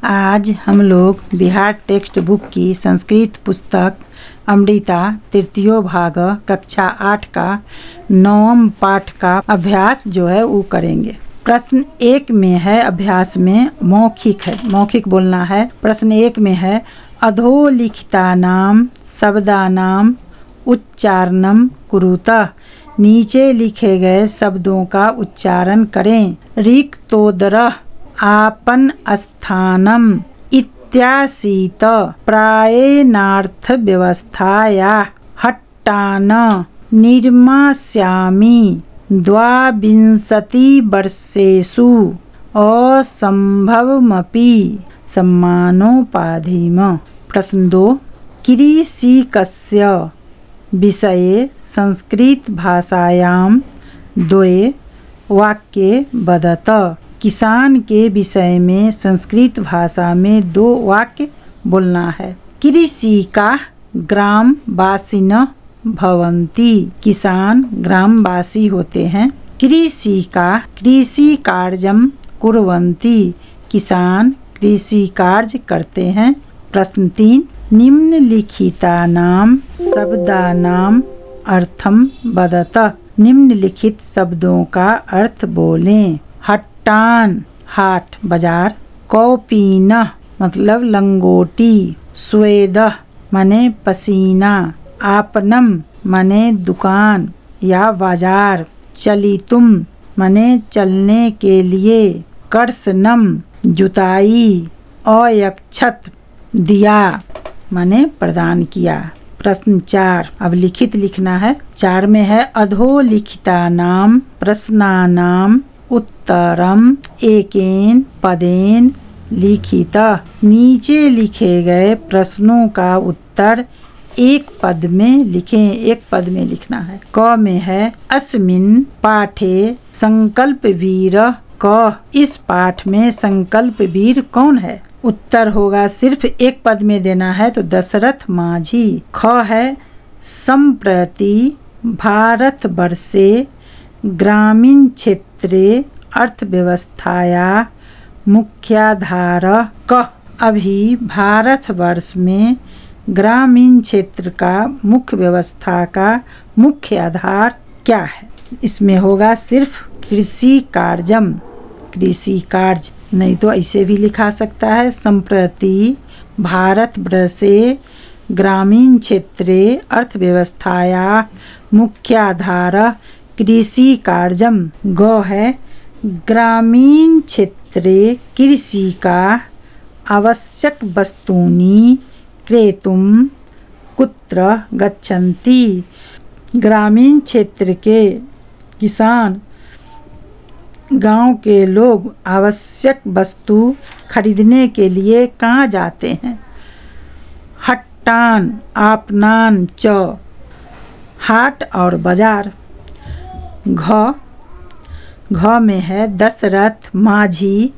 आज हम लोग बिहार टेक्स्ट बुक की संस्कृत पुस्तक अमृता तृतीय भाग कक्षा 8 का 9वां पाठ का अभ्यास जो है वो करेंगे। प्रश्न 1 में है, अभ्यास में मौखिक है, मौखिक बोलना है। प्रश्न 1 में है अधोलिखितानां शब्दानां उच्चारणं कुरुतः। नीचे लिखे गए शब्दों का उच्चारण करें। रिक्तोदरः आपन स्थानम इत्यासीत प्रायेणार्थ व्यवस्थाया हट्टान निर्मास्यामि 22 वर्षेषु असंभवमपि सम्मानोपाधिम। प्रश्न 2 कृषिकस्य विषये संस्कृत भाषायां द्वे वाक्ये वदत। किसान के विषय में संस्कृत भाषा में 2 वाक्य बोलना है। कृषिका ग्रामवासिनः भवन्ति। किसान ग्रामवासी होते हैं। कृषिका कृषि कार्यं कुर्वन्ति। किसान कृषि कार्य करते हैं। प्रश्न 3 निम्नलिखितानां शब्दानां अर्थं वदत। निम्नलिखित शब्दों का अर्थ बोलें। हट्टान हाट बाजार, कौपीनः मतलब लंगोटी, स्वेदः माने पसीना, आपनम माने दुकान या बाजार, चलितुम माने चलने के लिए, कर्षणम जुताई, अयक्षत दिया माने प्रदान किया। प्रश्न 4 अब लिखित लिखना है। 4 में है अधोलिखितानां प्रश्नानां उत्तरम एकेन पदेन लिखितः। नीचे लिखे गए प्रश्नों का उत्तर एक पद में लिखें। एक पद में लिखना है। क में है अस्मिन् पाठे संकल्प वीरः कः। इस पाठ में संकल्प वीर कौन है? उत्तर होगा सिर्फ एक पद में देना है तो दशरथ माझी। ख है सम्प्रति भारतवर्षे ग्रामीण क्षेत्रे अर्थव्यवस्थाया मुख्याधारः कः। अभी भारतवर्ष में ग्रामीण क्षेत्र का मुख्य व्यवस्था का मुख्य आधार क्या है? इसमें होगा सिर्फ कृषि कार्यम, कृषि कार्य। नहीं तो ऐसे भी लिखा सकता है सम्प्रति भारतवर्षे ग्रामीण क्षेत्रे अर्थव्यवस्थाया मुख्याधारः कृषि कार्यम। ग है ग्रामीण क्षेत्रे कृषि का आवश्यक वस्तूनि क्रेतुं कुत्र गच्छन्ति। ग्रामीण क्षेत्र के किसान, गांव के लोग आवश्यक वस्तु खरीदने के लिए कहाँ जाते हैं? हट्टान आपनान च हाट और बाजार। घ में है दशरथ माझी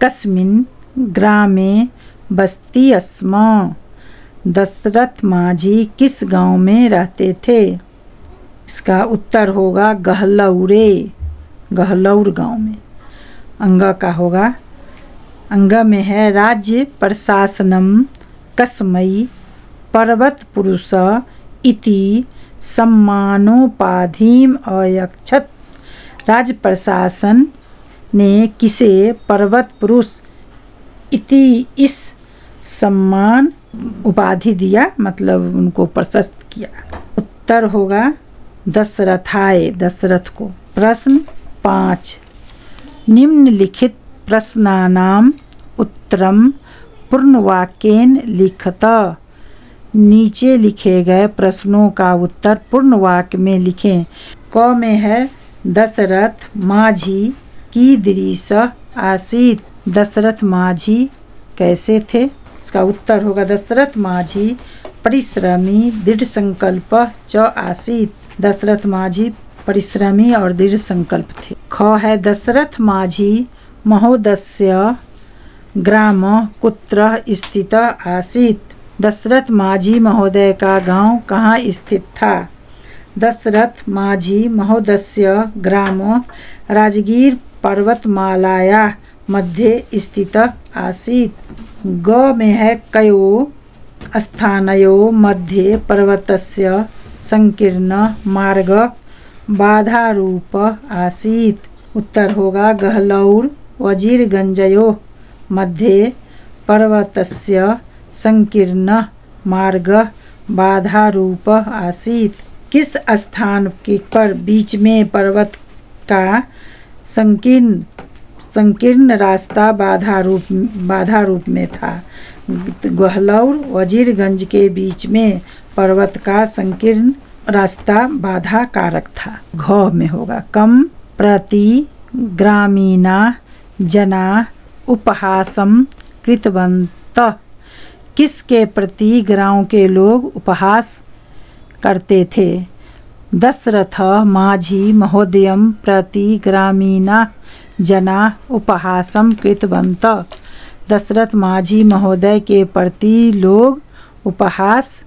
कस्मिन् ग्रामे बस्ती अस्म। दशरथ माझी किस गांव में रहते थे? इसका उत्तर होगा गहलौरे, गहलौर गांव में। अंग का होगा, अंग में है राज्य प्रशासनम कस्मै पर्वत पुरुष इति सम्मानोपाधिम अयक्षत। राज्य प्रशासन ने किसे पर्वत पुरुष इति इस सम्मान उपाधि दिया, मतलब उनको प्रशस्त किया। उत्तर होगा दशरथाय, दशरथ को। प्रश्न 5 निम्नलिखित प्रश्नानां उत्तरम पूर्णवाक्येन लिखत। नीचे लिखे गए प्रश्नों का उत्तर पूर्ण वाक्य में लिखें। क में है दशरथ माझी कीदृश आसीत्। दशरथ माझी कैसे थे? इसका उत्तर होगा दशरथ माझी परिश्रमी दृढ़ संकल्प च आसीत्। दशरथ माझी परिश्रमी और दृढ़ संकल्प थे। ख है दशरथ माझी महोदयस्य ग्राम कुत्र स्थित आसीत्। दशरथ माझी महोदय का गांव कहाँ स्थित था? दशरथ माझी महोदयस्य ग्राम राजगीर पर्वतमालाया मध्ये स्थितः आसीत्। ग में है कयो स्थानयो मध्ये पर्वतस्य संकीर्ण मार्ग बाधारूप आसीत्। उत्तर होगा गहलौर वजीरगंजयो मध्ये पर्वतस्य संकीर्ण मार्ग बाधारूप आसीत्। किस स्थान के पर बीच में पर्वत का संकीर्ण रास्ता बाधा रूप में था? गहलौर वजीरगंज के बीच में पर्वत का संकीर्ण रास्ता बाधा कारक था। घ में होगा कम प्रति ग्रामीणा जना उपहासम कृतवन्तः। किसके प्रति गाँव के लोग उपहास करते थे? दशरथ माझी महोदयम प्रति ग्रामीणा जना उपहासम कृतवन्तः। दशरथ माझी महोदय के प्रति लोग उपहास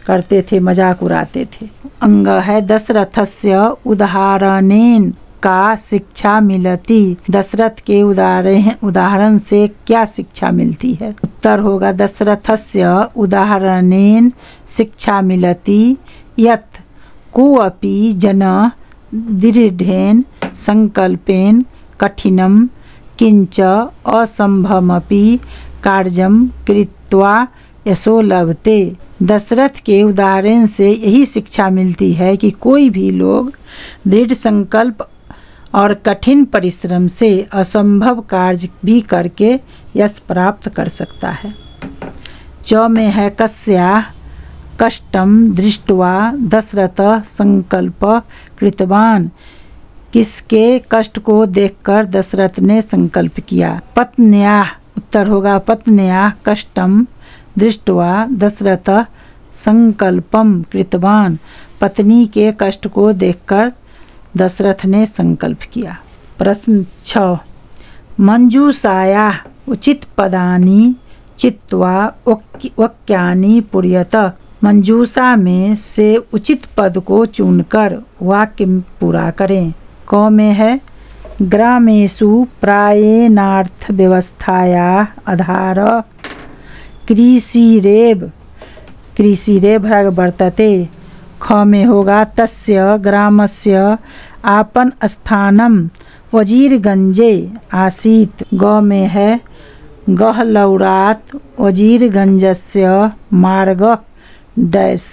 करते थे, मजाक उड़ाते थे। अंग है दशरथस्य उदाहरणेन का शिक्षा मिलती। दशरथ के उदाहरण से क्या शिक्षा मिलती है? उत्तर होगा दशरथस्य उदाहरणेन शिक्षा मिलती यत् कोऽपि जनः दृढेन संकल्पेन कठिनं किंच असंभवमपि कार्यं कृत्वा यशो लभते। दशरथ के उदाहरण से यही शिक्षा मिलती है कि कोई भी लोग दृढ़ संकल्प और कठिन परिश्रम से असंभव कार्य भी करके यश प्राप्त कर सकता है। च में है कस्या कष्टम दृष्ट्वा दशरथ संकल्प कृतवान। किसके कष्ट को देखकर दशरथ ने संकल्प किया? पत्न्या, उत्तर होगा पत्न्या कष्टम दृष्ट्वा दशरथ संकल्पम कृतवान। पत्नी के कष्ट को देखकर दशरथ ने संकल्प किया। प्रश्न 6 मंजूषाया उचित पदानि चित्वा वाक्यानि पूरयत। मंजूषा में से उचित पद को चुनकर वाक्य पूरा करें। क में है ग्रामेषु प्रायेणार्थ व्यवस्थाया आधार कृषिरेव वर्तते। ख में होगा तस्य ग्रामस्य आपन स्थानम वजीरगंजे आसीत्। ग में है गहलौरात् वजीरगंजस्य मार्ग डैश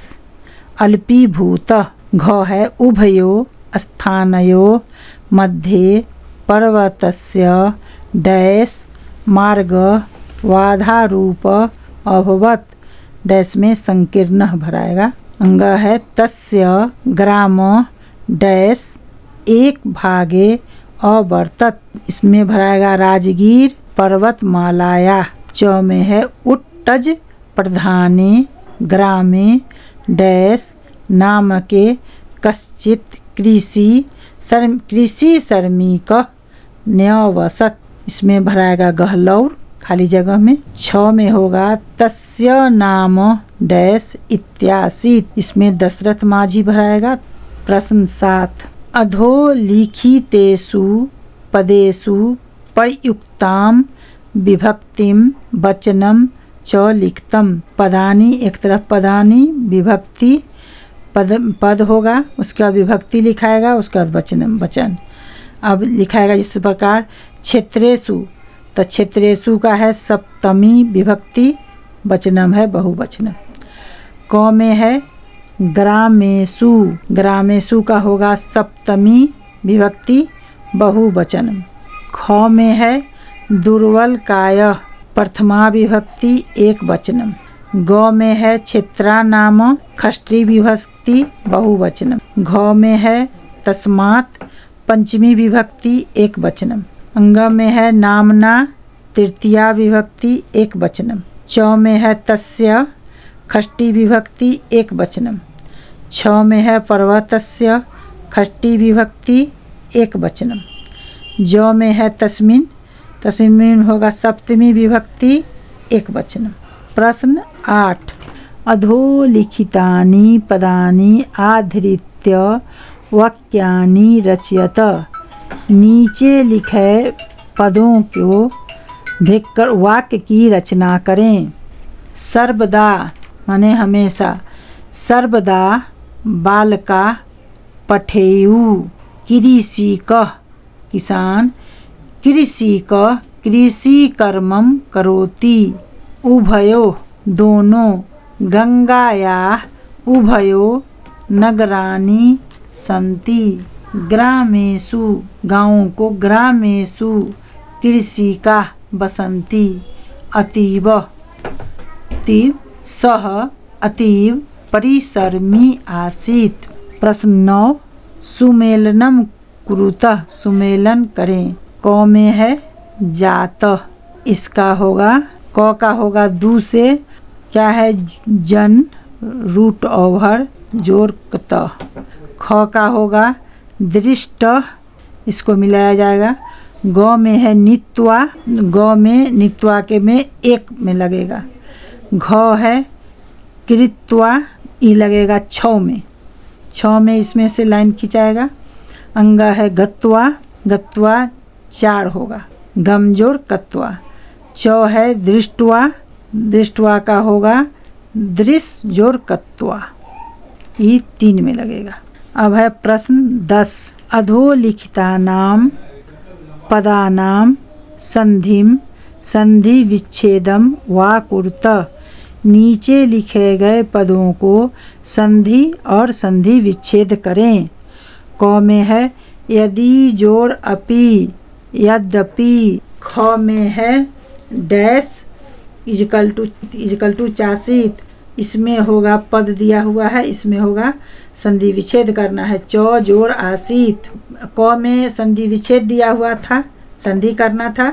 अल्पीभूत। घ है उभयो स्थानयो मध्ये पर्वतस्य डैश मार्ग बाधारूप अभवत्। डैश में संकीर्ण भराएगा। अंग है तस्य ग्राम डैश एक भागे अवर्तत। इसमें भराएगा राजगीर पर्वतमालाया। च में है उत्तज प्रधाने ग्रामे डैश नामके कश्चित कृषि श्रमिक न्यवसत। इसमें भराएगा गहलौर खाली जगह में। छ में होगा तस्य नाम डैश इत्यासीत। इसमें दशरथ माझी भराएगा। प्रश्न 7 अधोलिखितेषु पदेषु प्रयुक्तां विभक्तिं वचनं च लिखतम्। पदानि एक तरफ पदानि विभक्ति पद होगा, उसके बाद विभक्ति लिखाएगा, उसके बाद वचन। अब लिखाएगा इस प्रकार क्षेत्रेषु, तो क्षेत्रेषु का है सप्तमी विभक्ति, वचनम है बहुवचन। क में है ग्रामेषु, ग्रामेषु का होगा सप्तमी विभक्ति बहुवचन। ख में है दुर्बल काय प्रथमा विभक्ति एक वचनम। ग में है क्षेत्रा नाम षष्ठी विभक्ति बहुवचनम। घ में है तस्मात् पंचमी विभक्ति एक वचनम। अंग में है नामना तृतीया विभक्ति एक वचनम। च में है तस्य षष्ठी विभक्ति एक वचनम। छ में है पर्वतस्य षष्ठी विभक्ति एक वचनम। ज में है तस्मिन्, तस्मिन् होगा सप्तमी विभक्ति एक वचनम। प्रश्न 8 अधोलिखितानि पदानि आधृत्य वाक्यानि रचयत। नीचे लिखे पदों को देखकर वाक्य की रचना करें। सर्वदा माने हमेशा, सर्वदा बालका पठेयु। कृषिकः किसान, कृषिकः कृषि कर्मं करोति। उभयोः दोनों, गंगायाः उभयोः नगराणि सन्ति। ग्रामेषु गाँवों को, ग्रामेषु कृषिकाः वसन्ति। अतीव अतीव सः अतीव परिश्रमी आसीत्। प्रश्न 9, सुमेलनम कुरुतः, सुमेलन करें। क में है जात, इसका होगा क का होगा दू से क्या है जन, रूट ओवर जोर कत। ख का होगा दृष्ट, इसको मिलाया जाएगा। ग में है नित्वा, ग में नित्वा के में एक में लगेगा। घ है कृत्वा, ई लगेगा छ में, छ में इसमें से लाइन खिंचाएगा। अंगा है गत्वा, गत्वा 4 होगा। गमजोर कत्वा। च है दृष्टवा, दृष्टवा का होगा दृश्य जोर कत्वा, ये 3 में लगेगा। अब है प्रश्न 10, अधोलिखितानां पदानां संधिम संधि विच्छेदम वा कुरुतः। नीचे लिखे गए पदों को संधि और संधि विच्छेद करें। क में है यदि जोड़ अपि, यद्यपि। ख में है डैश इजकल टू चासित, इसमें होगा पद दिया हुआ है, इसमें होगा संधि विच्छेद करना है। च जोड़ आसित। क में संधि विच्छेद दिया हुआ था, संधि करना था,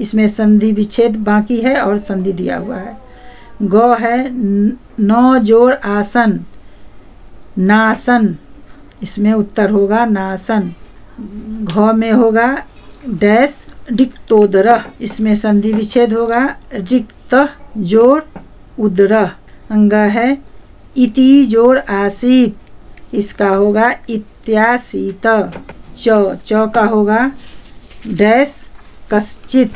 इसमें संधि विच्छेद बाकी है और संधि दिया हुआ है। ग है न जोड़ आसन, नासन, इसमें उत्तर होगा नासन। घ में होगा डैश रिक्तोदरः, इसमें संधि विच्छेद होगा रिक्त जोड़ उदरः। अंगा है इति जोड़ आसीत, इसका होगा इत्यासीत। च का होगा डैश कश्चित,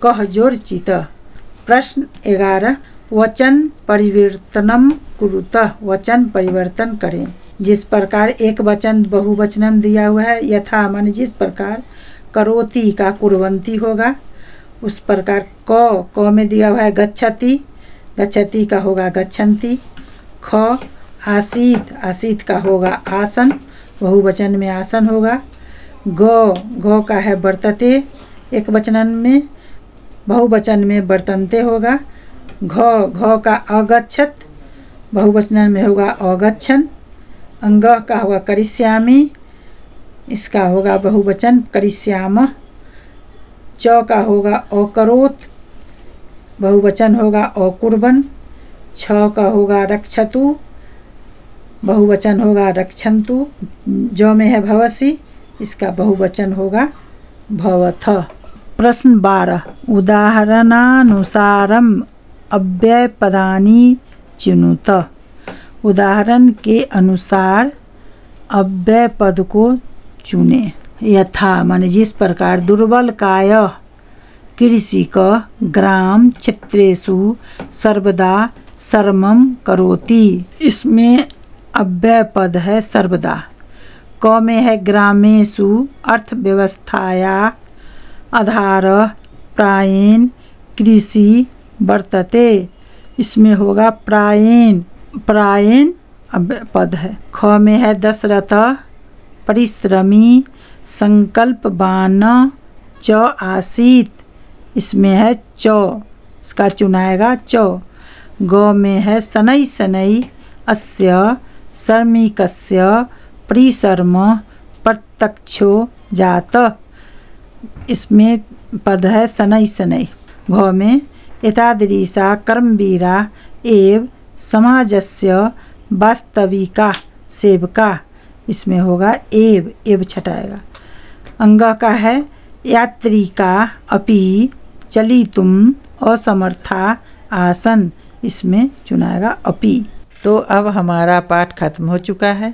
कह जोड़ चित। प्रश्न 11, वचन परिवर्तनम कुरुतः। वचन परिवर्तन करें। जिस प्रकार एक वचन बहुवचनम दिया हुआ है, यथा माने जिस प्रकार करोति का कुर्वन्ति होगा, उस प्रकार क में दिया हुआ है गच्छति, गच्छति का होगा गच्छन्ति। ख आसीत, आसीत का होगा आसन, बहुवचन में आसन होगा। ग का है वर्तते, एक वचन में, बहुवचन में वर्तन्ते होगा। घ का अगच्छत, बहुवचन में होगा अगच्छन। अंग का होगा करिष्यामि, इसका होगा बहुवचन करिष्यामः। च का होगा अकरोत्, बहुवचन होगा अकुर्वन्। छ का होगा रक्षतु, बहुवचन होगा रक्षन्तु। ज में है भवसि, इसका बहुवचन होगा भवथ। प्रश्न 12, उदाहरणानुसारम अव्ययपदानि चिनुत। उदाहरण के अनुसार अव्यय पद को चुने। यथा माने जिस प्रकार दुर्बलकाय कृषिक ग्राम क्षेत्रेषु सर्वदा श्रमं करोति, इसमें अव्यय पद है सर्वदा। क में है ग्रामेषु अर्थव्यवस्थाया आधार प्रायेण कृषि वर्तते, इसमें होगा प्रायेण, प्रायेण अव्यय पद है। ख में है दशरथ परिश्रमी संकल्पवान च आसीत, इसमें है च, इसका चुनाएगा च। ग में है शनै शनै अस्य श्रमिकस्य परिश्रम प्रत्यक्षो जात, इसमें पद है शनै शनै। घ में एतादृशा कर्मवीरा एव समाजस्य वास्तविका सेवका, इसमें होगा एव, एव छटाएगा। अंग का है यात्रिका अपि चलितुम असमर्था आसन, इसमें चुनाएगा अपि। तो अब हमारा पाठ खत्म हो चुका है।